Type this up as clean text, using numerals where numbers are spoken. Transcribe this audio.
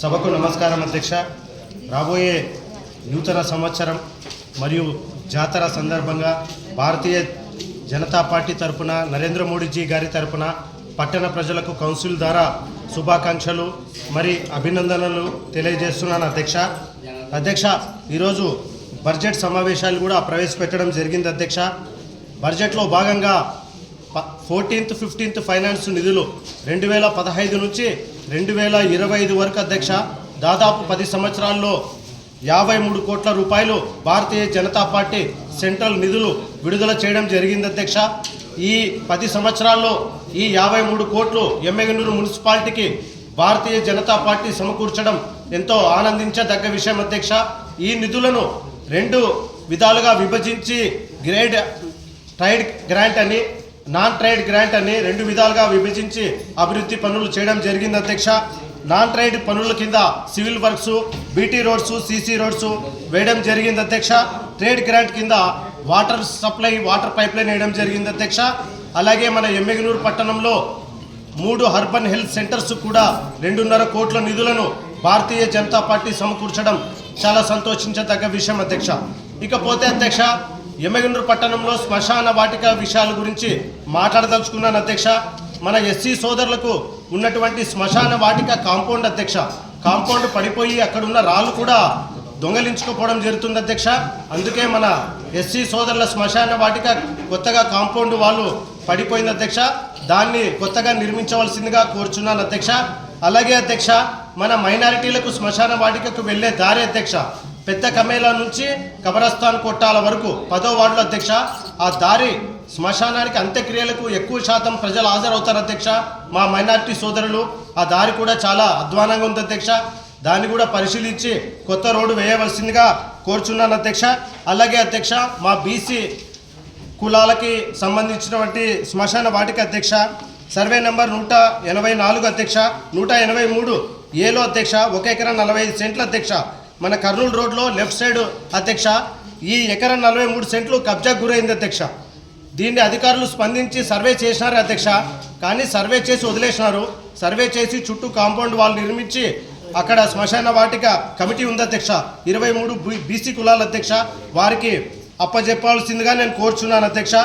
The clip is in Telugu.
సభకు నమస్కారం అధ్యక్ష. రాబోయే నూతన సంవత్సరం మరియు జాతర సందర్భంగా భారతీయ జనతా పార్టీ తరపున నరేంద్ర మోడీజీ గారి తరపున పట్టణ ప్రజలకు కౌన్సిల్ ద్వారా శుభాకాంక్షలు మరి అభినందనలు తెలియజేస్తున్నాను అధ్యక్ష. ఈరోజు బడ్జెట్ సమావేశాలు కూడా ప్రవేశపెట్టడం జరిగింది అధ్యక్ష. బడ్జెట్లో భాగంగా 14th 15th ఫైనాన్స్ నిధులు 2015 నుంచి 2025 వరకు అధ్యక్ష దాదాపు 10 సంవత్సరాల్లో 53 కోట్ల రూపాయలు భారతీయ జనతా పార్టీ సెంట్రల్ నిధులు విడుదల చేయడం జరిగింది అధ్యక్ష. ఈ 10 సంవత్సరాల్లో ఈ 53 కోట్లు ఎమ్మెగనూరు మున్సిపాలిటీకి భారతీయ జనతా పార్టీ సమకూర్చడం ఎంతో ఆనందించదగ్గ విషయం అధ్యక్ష. ఈ నిధులను 2 విధాలుగా విభజించి ట్రైడ్ గ్రాంట్ అని నాన్ ట్రైడ్ గ్రాంట్ అని 2 విధాలుగా విభజించి అభివృద్ధి పనులు చేయడం జరిగింది అధ్యక్ష. నాన్ ట్రైడ్ పనుల కింద civil works, BT roads, CC roads వేయడం జరిగింది అధ్యక్ష. ట్రేడ్ గ్రాంట్ కింద water supply, water pipe line వేయడం జరిగింది అధ్యక్ష. అలాగే మన ఎమ్మెగనూరు పట్టణంలో 3 అర్బన్ హెల్త్ సెంటర్స్ కూడా 2.5 కోట్ల నిధులను భారతీయ జనతా పార్టీ సమకూర్చడం చాలా సంతోషించదగ్గ విషయం అధ్యక్ష. ఇకపోతే అధ్యక్ష, ఎమ్మెగనూరు పట్టణంలో శ్మశాన వాటిక విషయాల గురించి మాట్లాడదలుచుకున్నాను అధ్యక్ష. మన ఎస్సీ సోదరులకు ఉన్నటువంటి శ్మశాన వాటిక కాంపౌండ్ అధ్యక్ష, కాంపౌండ్ పడిపోయి అక్కడున్న రాళ్ళు కూడా దొంగలించుకోపోవడం జరుగుతుంది అధ్యక్ష. అందుకే మన ఎస్సీ సోదరుల శ్మశాన వాటిక కొత్తగా కాంపౌండ్ వాళ్ళు పడిపోయింది అధ్యక్ష. దాన్ని కొత్తగా నిర్మించవలసిందిగా కోరుచున్నాను అధ్యక్ష. అలాగే అధ్యక్ష, మన మైనారిటీలకు శ్మశాన వాటికకు వెళ్ళే దారి అధ్యక్ష పెద్ద కమేలా నుంచి కబరస్థాన్ కొట్టాల వరకు 10వ వార్డులో అధ్యక్ష ఆ దారి శ్మశానానికి అంత్యక్రియలకు ఎక్కువ శాతం ప్రజలు హాజరవుతారు అధ్యక్ష. మా మైనారిటీ సోదరులు ఆ దారి కూడా చాలా అధ్వానంగా ఉంది అధ్యక్ష. దాన్ని కూడా పరిశీలించి కొత్త రోడ్డు వేయవలసిందిగా కోరుచున్నాను అధ్యక్ష. అలాగే అధ్యక్ష, మా బీసీ కులాలకి సంబంధించినటువంటి శ్మశాన వాటిక అధ్యక్ష సర్వే నెంబర్ 184 అధ్యక్ష, 183 ఏలో అధ్యక్ష 1 ఎకరా 45 సెంట్లు అధ్యక్ష మన కర్నూలు రోడ్లో లెఫ్ట్ సైడ్ అధ్యక్ష. ఈ ఎకరా 43 సెంట్లు కబ్జాకు గురైంది అధ్యక్ష. దీన్ని అధికారులు స్పందించి సర్వే చేసినారు అధ్యక్ష. కానీ సర్వే చేసి వదిలేసినారు. సర్వే చేసి చుట్టూ కాంపౌండ్ వాళ్ళు నిర్మించి అక్కడ శ్మశాన వాటిక కమిటీ ఉంది అధ్యక్ష. 23 బీసీ కులాల అధ్యక్ష వారికి అప్పజెప్పాల్సిందిగా నేను కోరుచున్నాను అధ్యక్ష.